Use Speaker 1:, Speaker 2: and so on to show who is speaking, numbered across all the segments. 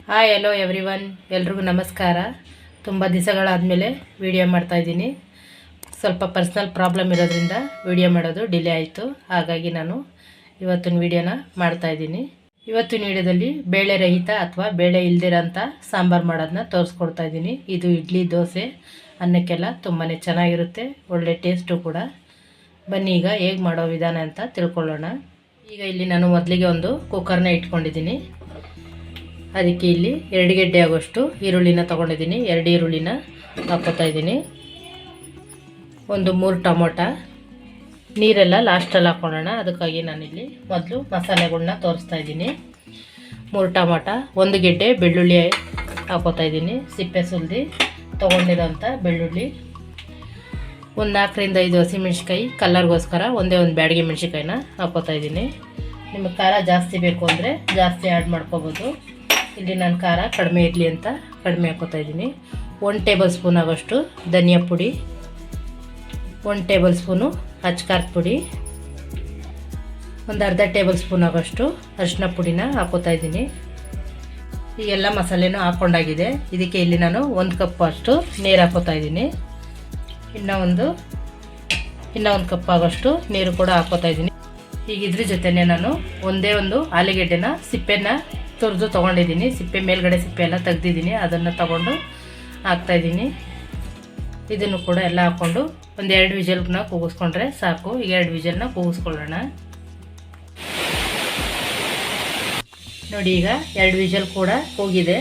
Speaker 1: Hi hello everyone, ಎಲ್ರಿಗೂ ನಮಸ್ಕಾರ. ತುಂಬ ದಿವಸಗಳಾದಮೇಲೆ ವಿಡಿಯೋ ಮಾಡ್ತಾಯಿದ್ದೀನಿ. ಸ್ವಲ್ಪ ಪರ್ಸ್ನಲ್ ಪ್ರಾಬ್ಲಮ್ ಇರೋದ್ರಿಂದ ವಿಡಿಯೋ ಮಾಡೋದು ಡಿಲೇ ಆಯಿತು. ಹಾಗಾಗಿ ನಾನು ಇವತ್ತಿನ ವಿಡಿಯೋನ ಮಾಡ್ತಾಯಿದ್ದೀನಿ. ಇವತ್ತಿನ ವಿಡಿಯೋದಲ್ಲಿ ಬೇಳೆ ರಹಿತ ಅಥವಾ ಬೇಳೆ ಇಲ್ದಿರೋಂಥ ಸಾಂಬಾರು ಮಾಡೋದನ್ನ ತೋರಿಸ್ಕೊಡ್ತಾಯಿದ್ದೀನಿ. ಇದು ಇಡ್ಲಿ, ದೋಸೆ, ಅನ್ನಕ್ಕೆಲ್ಲ ತುಂಬಾ ಚೆನ್ನಾಗಿರುತ್ತೆ, ಒಳ್ಳೆ ಟೇಸ್ಟು ಕೂಡ. ಬನ್ನಿ ಈಗ ಹೇಗೆ ಮಾಡೋ ವಿಧಾನ ಅಂತ ತಿಳ್ಕೊಳ್ಳೋಣ. ಈಗ ಇಲ್ಲಿ ನಾನು ಮೊದಲಿಗೆ ಒಂದು ಕುಕ್ಕರ್ನ ಇಟ್ಕೊಂಡಿದ್ದೀನಿ. ಅದಕ್ಕೆ ಇಲ್ಲಿ 2 ಗೆಡ್ಡೆ ಆಗೋಷ್ಟು ಈರುಳ್ಳಿನ ತೊಗೊಂಡಿದ್ದೀನಿ. 2 ಈರುಳ್ಳಿನ ಹಾಕ್ಕೋತಾ ಇದ್ದೀನಿ. ಒಂದು 3 ಟೊಮೊಟ. ನೀರೆಲ್ಲ ಲಾಸ್ಟಲ್ಲಿ ಹಾಕ್ಕೊಳ್ಳೋಣ. ಅದಕ್ಕಾಗಿ ನಾನಿಲ್ಲಿ ಮೊದಲು ಮಸಾಲೆಗಳನ್ನ ತೋರಿಸ್ತಾ ಇದ್ದೀನಿ. 3 ಟೊಮೊಟ, 1 ಗೆಡ್ಡೆ ಬೆಳ್ಳುಳ್ಳಿ ಹಾಕ್ಕೋತಾ ಇದ್ದೀನಿ. ಸಿಪ್ಪೆ ಸುಲಿದು ತೊಗೊಂಡಿರೋಂಥ ಬೆಳ್ಳುಳ್ಳಿ. ಒಂದು 4 ರಿಂದ 5 ಹಸಿಮೆಣ್ಸಿಕಾಯಿ ಕಲ್ಲರ್ಗೋಸ್ಕರ ಒಂದೇ ಒಂದು ಬ್ಯಾಡಗಿ ಮೆಣಸಿಕಾಯಿನ ಹಾಕ್ಕೋತಾ ಇದ್ದೀನಿ. ನಿಮಗೆ ಖಾರ ಜಾಸ್ತಿ ಬೇಕು ಅಂದರೆ ಜಾಸ್ತಿ ಆ್ಯಡ್ ಮಾಡ್ಕೋಬೋದು. ಇಲ್ಲಿ ನಾನು ಖಾರ ಕಡಿಮೆ ಇರಲಿ ಅಂತ ಕಡಿಮೆ ಹಾಕ್ಕೋತಾ ಇದ್ದೀನಿ. 1 ಟೇಬಲ್ ಸ್ಪೂನ್ ಆಗೋಷ್ಟು ಧನಿಯಾ ಪುಡಿ, 1 ಟೇಬಲ್ ಸ್ಪೂನು ಅಚ್ಕಾರದ ಪುಡಿ, ಒಂದು ಅರ್ಧ ಟೇಬಲ್ ಸ್ಪೂನ್ ಆಗೋಷ್ಟು ಅರಿಶಿನ ಪುಡಿನ ಹಾಕ್ಕೋತಾ ಇದ್ದೀನಿ. ಈಗೆಲ್ಲ ಮಸಾಲೆನೂ ಹಾಕ್ಕೊಂಡಾಗಿದೆ. ಇದಕ್ಕೆ ಇಲ್ಲಿ ನಾನು 1 ಕಪ್ ಅಷ್ಟು ನೀರು ಹಾಕ್ಕೋತಾ ಇದ್ದೀನಿ. ಇನ್ನೂ ಒಂದು ಕಪ್ ಆಗೋಷ್ಟು ನೀರು ಕೂಡ ಹಾಕ್ಕೋತಾ ಇದ್ದೀನಿ. ಈಗ ಇದ್ರ ಜೊತೆನೇ ನಾನು ಒಂದೇ ಒಂದು ಆಲೂಗೆಡ್ಡೆನ ಸಿಪ್ಪೆನ ತುರಿದು ತೊಗೊಂಡಿದ್ದೀನಿ. ಸಿಪ್ಪೆ ಮೇಲ್ಗಡೆ ಸಿಪ್ಪೆ ಎಲ್ಲ ತೆಗ್ದಿದ್ದೀನಿ. ಅದನ್ನು ತಗೊಂಡು ಹಾಕ್ತಾಯಿದ್ದೀನಿ. ಇದನ್ನು ಕೂಡ ಎಲ್ಲ ಹಾಕ್ಕೊಂಡು ಒಂದು 2 ವಿಜಲ್ನ ಕೂಗಿಸ್ಕೊಂಡ್ರೆ ಸಾಕು. ಈಗ 2 ವಿಜಲ್ನ ಕೂಗಿಸ್ಕೊಳ್ಳೋಣ. ನೋಡಿ, ಈಗ 2 ವಿಜಲ್ ಕೂಡ ಹೋಗಿದೆ.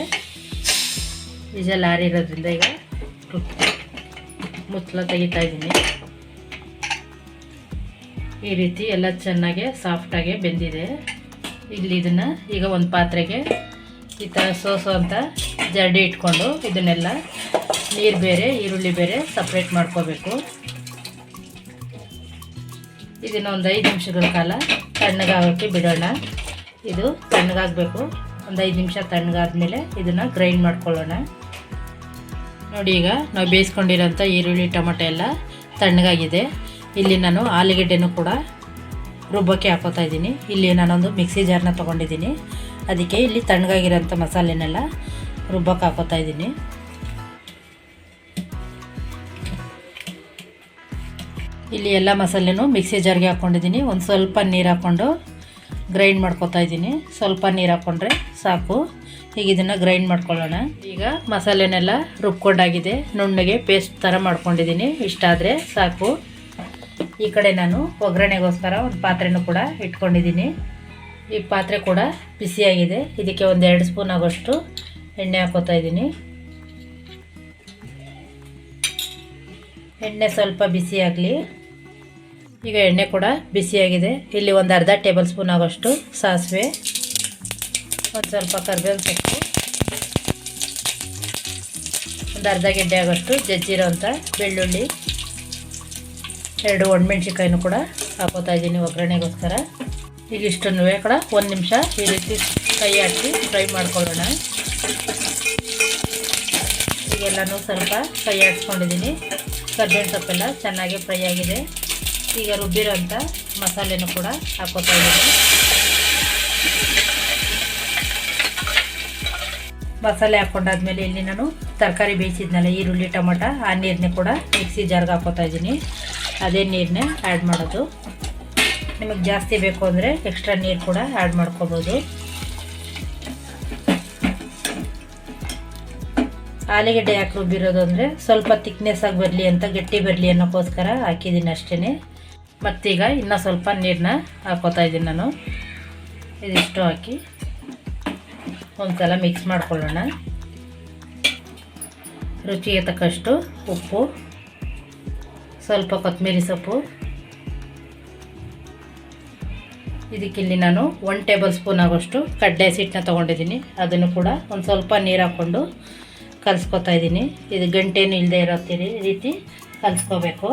Speaker 1: ವಿಜಲ್ ಆರಿರೋದ್ರಿಂದ ಈಗ ಮುಚ್ಚಳ ತೆಗಿತಾ ಇದ್ದೀನಿ. ಈ ರೀತಿ ಎಲ್ಲ ಚೆನ್ನಾಗಿ ಸಾಫ್ಟಾಗಿ ಬೆಂದಿದೆ. ಇಲ್ಲಿ ಇದನ್ನು ಈಗ ಒಂದು ಪಾತ್ರೆಗೆ ಈ ಥರ ಸೋಸೋಂಥ ಜರಡಿ ಇಟ್ಕೊಂಡು ಇದನ್ನೆಲ್ಲ ನೀರು ಬೇರೆ ಈರುಳ್ಳಿ ಬೇರೆ ಸಪ್ರೇಟ್ ಮಾಡ್ಕೋಬೇಕು. ಇದನ್ನು ಒಂದು 5 ನಿಮಿಷಗಳ ಕಾಲ ತಣ್ಣಗಾಗೋಕ್ಕೆ ಬಿಡೋಣ. ಇದು ತಣ್ಣಗಾಗಬೇಕು. ಒಂದು 5 ನಿಮಿಷ ತಣ್ಣಗಾದ್ಮೇಲೆ ಇದನ್ನು ಗ್ರೈಂಡ್ ಮಾಡ್ಕೊಳ್ಳೋಣ. ನೋಡಿ, ಈಗ ನಾವು ಬೇಯಿಸ್ಕೊಂಡಿರೋಂಥ ಈರುಳ್ಳಿ ಟೊಮೊಟೊ ಎಲ್ಲ ತಣ್ಣಗಾಗಿದೆ. ಇಲ್ಲಿ ನಾನು ಆಲೂಗೆಡ್ಡೆನೂ ಕೂಡ ರುಬ್ಬಕ್ಕೆ ಹಾಕೋತಾ ಇದ್ದೀನಿ. ಇಲ್ಲಿ ನಾನೊಂದು ಮಿಕ್ಸಿ ಜಾರ್ನ ತೊಗೊಂಡಿದ್ದೀನಿ. ಅದಕ್ಕೆ ಇಲ್ಲಿ ತಣ್ಣಗಾಗಿರೋಂಥ ಮಸಾಲೆನೆಲ್ಲ ರುಬ್ಬಕ್ಕೆ ಹಾಕೋತಾ ಇದ್ದೀನಿ. ಇಲ್ಲಿ ಎಲ್ಲ ಮಸಾಲೆನೂ ಮಿಕ್ಸಿ ಜಾರ್ಗೆ ಹಾಕ್ಕೊಂಡಿದ್ದೀನಿ. ಒಂದು ಸ್ವಲ್ಪ ನೀರು ಹಾಕ್ಕೊಂಡು ಗ್ರೈಂಡ್ ಮಾಡ್ಕೋತಾ ಇದ್ದೀನಿ. ಸ್ವಲ್ಪ ನೀರು ಹಾಕ್ಕೊಂಡ್ರೆ ಸಾಕು. ಈಗ ಇದನ್ನು ಗ್ರೈಂಡ್ ಮಾಡ್ಕೊಳ್ಳೋಣ. ಈಗ ಮಸಾಲೆನೆಲ್ಲ ರುಬ್ಕೊಂಡಾಗಿದೆ. ನುಣ್ಣಗೆ ಪೇಸ್ಟ್ ಥರ ಮಾಡ್ಕೊಂಡಿದ್ದೀನಿ. ಇಷ್ಟಾದರೆ ಸಾಕು. ಈ ಕಡೆ ನಾನು ಒಗ್ಗರಣೆಗೋಸ್ಕರ ಒಂದು ಪಾತ್ರೆನೂ ಕೂಡ ಇಟ್ಕೊಂಡಿದ್ದೀನಿ. ಈ ಪಾತ್ರೆ ಕೂಡ ಬಿಸಿಯಾಗಿದೆ. ಇದಕ್ಕೆ ಒಂದು 2 ಸ್ಪೂನ್ ಆಗೋಷ್ಟು ಎಣ್ಣೆ ಹಾಕೋತಾ ಇದ್ದೀನಿ. ಎಣ್ಣೆ ಸ್ವಲ್ಪ ಬಿಸಿ ಆಗಲಿ. ಈಗ ಎಣ್ಣೆ ಕೂಡ ಬಿಸಿಯಾಗಿದೆ. ಇಲ್ಲಿ ಒಂದು ಅರ್ಧ ಟೇಬಲ್ ಸ್ಪೂನ್ ಆಗೋಷ್ಟು ಸಾಸಿವೆ, ಒಂದು ಸ್ವಲ್ಪ ಕರಿಬೇವಿನ ಸೊಪ್ಪು, ಒಂದು ಅರ್ಧ ಗೆಡ್ಡೆ ಆಗೋಷ್ಟು ಜಜ್ಜಿರೋಂಥ ಬೆಳ್ಳುಳ್ಳಿ, 2 ಒಣಮೆಣ್ಸಿಕಾಯಿನೂ ಕೂಡ ಹಾಕೋತಾ ಇದ್ದೀನಿ ಒಗ್ಗರಣೆಗೋಸ್ಕರ. ಈಗ ಇಷ್ಟನ್ನು ಕೂಡ 1 ನಿಮಿಷ ಈ ರೀತಿ ಕೈ ಹಾಕಿ ಫ್ರೈ ಮಾಡ್ಕೊಳ್ಳೋಣ. ಈಗೆಲ್ಲನೂ ಸ್ವಲ್ಪ ಕೈ ಹಾಕ್ಸ್ಕೊಂಡಿದ್ದೀನಿ. ಕರಿಬೇವಿನ ಸೊಪ್ಪೆಲ್ಲ ಚೆನ್ನಾಗಿ ಫ್ರೈ ಆಗಿದೆ. ಈಗ ರುಬ್ಬಿರೋಂಥ ಮಸಾಲೆನೂ ಕೂಡ ಹಾಕೋತಾ ಇದ್ದೀನಿ. ಮಸಾಲೆ ಹಾಕ್ಕೊಂಡಾದ್ಮೇಲೆ ಇಲ್ಲಿ ನಾನು ತರಕಾರಿ ಬೇಯಿಸಿದ್ನಲ್ಲ, ಈರುಳ್ಳಿ ಟೊಮೊಟ, ಆ ನೀರನ್ನೇ ಕೂಡ ಮಿಕ್ಸಿ ಜಾರ್ಗೆ ಹಾಕೋತಾ ಇದ್ದೀನಿ. ಅದೇ ನೀರನ್ನೇ ಆ್ಯಡ್ ಮಾಡೋದು. ನಿಮಗೆ ಜಾಸ್ತಿ ಬೇಕು ಅಂದರೆ ಎಕ್ಸ್ಟ್ರಾ ನೀರು ಕೂಡ ಆ್ಯಡ್ ಮಾಡ್ಕೋಬೋದು. ಆಲೂಗೆಡ್ಡೆ ಯಾಕೆ ರುಬ್ಬಿರೋದು ಅಂದರೆ ಸ್ವಲ್ಪ ತಿಕ್ನೆಸ್ ಆಗಿ ಬರಲಿ ಅಂತ, ಗಟ್ಟಿ ಬರಲಿ ಅನ್ನೋಕ್ಕೋಸ್ಕರ ಹಾಕಿದ್ದೀನಿ ಅಷ್ಟೇ. ಮತ್ತೀಗ ಇನ್ನೂ ಸ್ವಲ್ಪ ನೀರನ್ನ ಹಾಕೋತಾ ಇದ್ದೀನಿ ನಾನು. ಇದಿಷ್ಟು ಹಾಕಿ ಒಂದು ಸಲ ಮಿಕ್ಸ್ ಮಾಡ್ಕೊಳ್ಳೋಣ. ರುಚಿಗೆ ತಕ್ಕಷ್ಟು ಉಪ್ಪು, ಸ್ವಲ್ಪ ಕೊತ್ತಂಬರಿ ಸೊಪ್ಪು. ಇದಕ್ಕಿಲ್ಲಿ ನಾನು 1 ಟೇಬಲ್ ಸ್ಪೂನ್ ಆಗೋಷ್ಟು ಕಡಲೆ ಹಿಟ್ಟನ್ನ ತೊಗೊಂಡಿದ್ದೀನಿ. ಅದನ್ನು ಕೂಡ ಒಂದು ಸ್ವಲ್ಪ ನೀರು ಹಾಕ್ಕೊಂಡು ಕಲಿಸ್ಕೊತಾ ಇದ್ದೀನಿ. ಇದು ಗಂಟೇನು ಇಲ್ಲದೆ ಇರೋ ರೀತಿ ಕಲಿಸ್ಕೋಬೇಕು.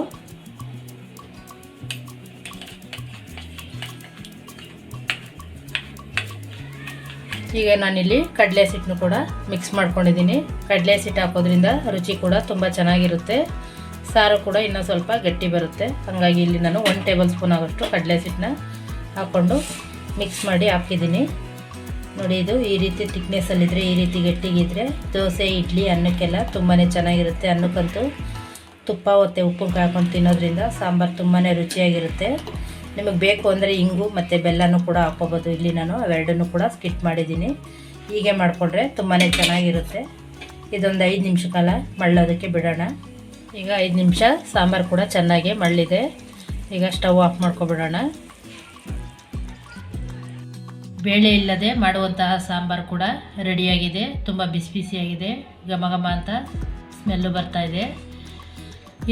Speaker 1: ಈಗ ನಾನಿಲ್ಲಿ ಕಡಲೆ ಹಿಟ್ಟನ್ನು ಕೂಡ ಮಿಕ್ಸ್ ಮಾಡ್ಕೊಂಡಿದ್ದೀನಿ. ಕಡಲೆ ಹಿಟ್ಟು ಹಾಕೋದ್ರಿಂದ ರುಚಿ ಕೂಡ ತುಂಬ ಚೆನ್ನಾಗಿರುತ್ತೆ. ಸಾರು ಕೂಡ ಇನ್ನೂ ಸ್ವಲ್ಪ ಗಟ್ಟಿ ಬರುತ್ತೆ. ಹಾಗಾಗಿ ಇಲ್ಲಿ ನಾನು 1 ಟೇಬಲ್ ಸ್ಪೂನ್ ಆಗೋಷ್ಟು ಕಡಲೆ ಹಿಟ್ಟನ್ನ ಹಾಕ್ಕೊಂಡು ಮಿಕ್ಸ್ ಮಾಡಿ ಹಾಕಿದ್ದೀನಿ. ನೋಡಿ ಇದು ಈ ರೀತಿ ತಿಕ್ನೆಸ್ಸಲ್ಲಿದ್ದರೆ, ಈ ರೀತಿ ಗಟ್ಟಿಗಿದ್ರೆ ದೋಸೆ, ಇಡ್ಲಿ, ಅನ್ನಕ್ಕೆಲ್ಲ ತುಂಬಾ ಚೆನ್ನಾಗಿರುತ್ತೆ. ಅನ್ನಕ್ಕಂತೂ ತುಪ್ಪ ಮತ್ತು ಉಪ್ಪಿನಕಾಯಿ ಹಾಕೊಂಡು ತಿನ್ನೋದ್ರಿಂದ ಸಾಂಬಾರು ತುಂಬಾ ರುಚಿಯಾಗಿರುತ್ತೆ. ನಿಮಗೆ ಬೇಕು ಅಂದರೆ ಇಂಗು ಮತ್ತು ಬೆಲ್ಲನೂ ಕೂಡ ಹಾಕ್ಕೋಬೋದು. ಇಲ್ಲಿ ನಾನು ಅವೆರಡನ್ನೂ ಕೂಡ ಸ್ಕಿಪ್ ಮಾಡಿದ್ದೀನಿ. ಹೀಗೆ ಮಾಡಿಕೊಂಡ್ರೆ ತುಂಬಾ ಚೆನ್ನಾಗಿರುತ್ತೆ. ಇದೊಂದು 5 ನಿಮಿಷ ಕಾಲ ಮಳ್ಳೋದಕ್ಕೆ ಬಿಡೋಣ. ಈಗ 5 ನಿಮಿಷ ಸಾಂಬಾರು ಕೂಡ ಚೆನ್ನಾಗಿ ಮಳ್ಳಿದೆ. ಈಗ ಸ್ಟವ್ ಆಫ್ ಮಾಡ್ಕೊಬಿಡೋಣ. ಬೇಳೆ ಇಲ್ಲದೆ ಮಾಡುವಂತಹ ಸಾಂಬಾರು ಕೂಡ ರೆಡಿಯಾಗಿದೆ. ತುಂಬ ಬಿಸಿ ಬಿಸಿಯಾಗಿದೆ, ಘಮ ಘಮ ಅಂತ ಸ್ಮೆಲ್ಲು ಬರ್ತಾಯಿದೆ.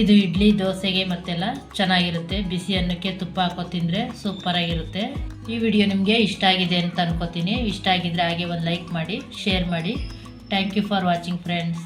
Speaker 1: ಇದು ಇಡ್ಲಿ, ದೋಸೆಗೆ ಮತ್ತೆಲ್ಲ ಚೆನ್ನಾಗಿರುತ್ತೆ. ಬಿಸಿ ಅನ್ನಕ್ಕೆ ತುಪ್ಪ ಹಾಕೋ ತಿಂದರೆ ಸೂಪರಾಗಿರುತ್ತೆ. ಈ ವಿಡಿಯೋ ನಿಮಗೆ ಇಷ್ಟ ಆಗಿದೆ ಅಂತ ಅನ್ಕೋತೀನಿ. ಇಷ್ಟ ಆಗಿದ್ದರೆ ಹಾಗೆ ಒಂದು ಲೈಕ್ ಮಾಡಿ, ಶೇರ್ ಮಾಡಿ. Thank you for watching friends.